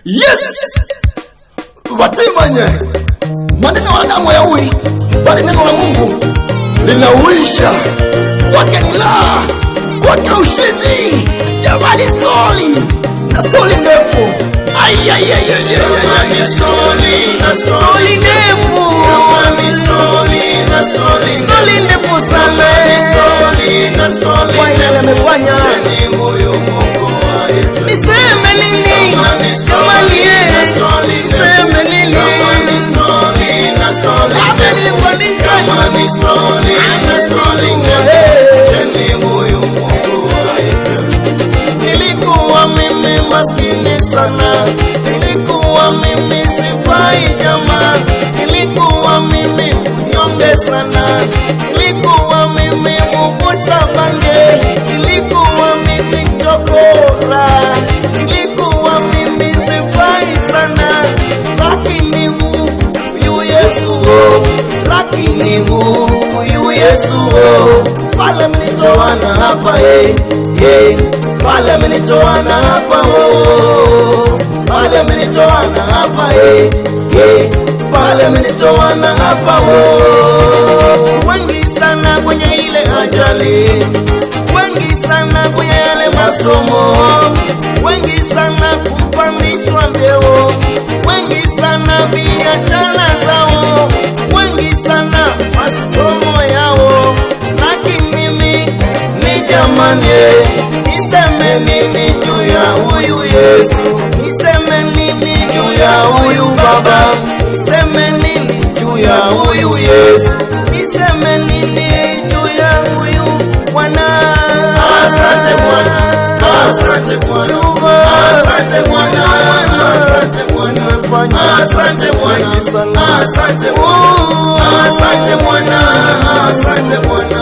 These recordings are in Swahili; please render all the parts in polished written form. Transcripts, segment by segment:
Yes! Watimanye maneno wanadamu hayaui, bali neno la Mungu linauisha. Kwake ni la, kwake ushindi. Jamani, story na story ndefu. Jamani, story ndefu. Story ndefu sana. Kwa yale amefanya. Niseme nini? Jamani, niseme nini? Nilikuwa mimi maskini sana, nilikuwa mimi sifai jamaa, nilikuwa mimi mnyonge sana, nilikuwa mimi mvuta bange, nilikuwa mimi chokora, nilikuwa mimi sifai sana, lakini huyu Yesu, lakini huyu Yesu pale amenitoana hapa, pale amenitoana hapa, pale amenitoana hapa, pale amenitoana hapa. Wengi sana kwenye ile ajali, wengi sana kwenye yale masomo, wengi sana kupandishwa vyeo, wengi sana biashara zao, wengi sana masomo yao, lakini mimi ni jamani, niseme nini juu ya huyu Yesu? Niseme nini juu ya huyu Baba? Niseme nini juu ya huyu Yesu? Niseme nini juu ya huyu Bwana? Asante Bwana, asante Bwana, asante Bwana, asante Bwana, asante Bwana, asante Bwana, asante Bwana, asante Bwana.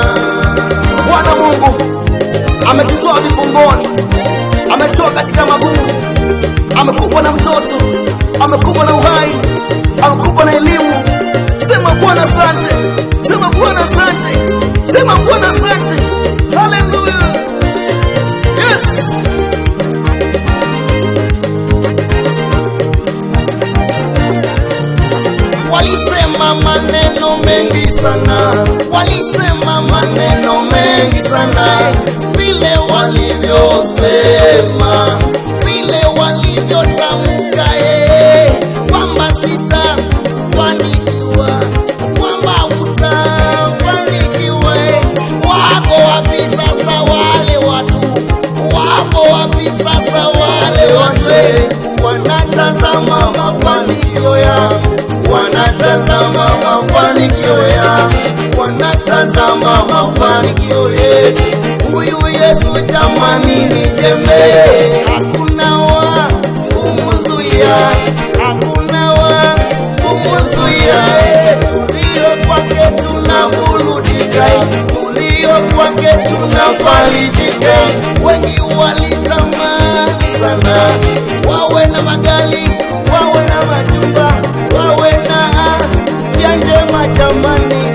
Bwana Mungu ametutoa vifungoni, ametutoa katika magumu, amekupa na mtoto, amekupa na uhai, amekupa na elimu. Sema Bwana asante, sema Bwana asante, sema Bwana asante. Hallelujah. Yes. Walisema maneno mengi sana, walisema maneno mengi sana, vile walivyosema, vile walivyotamka, kwamba sitafanikiwa, kwamba utafanikiwa. Wako wapi sasa wale watu? Wako wapi sasa wale watu? Wanatazama mafanikio yangu, wanatazama mafanikio yangu, wanatazama mafanikio yetu. Huyu Yesu jamani ni jembe, hakuna wa kumzuia, hakuna wa kumzuia. Tulio kwake tunaburudika, tulio kwake tunafarijika. Wengi walitamani sana wawe na magari, wawe na majumba, wawe na afya njema jamani,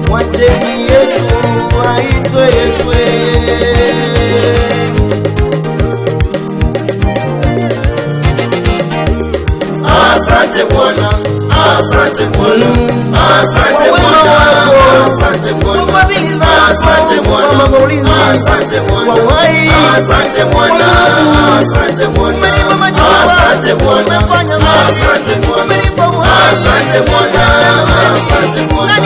mwacheni Yesu aitwe Yesu. Asante Bwana, asante Bwana, asante Bwana, asante Bwana, asante Bwana, asante Bwana, asante Bwana, asante Bwana, asante Bwana, asante Bwana, asante Bwana, asante Bwana.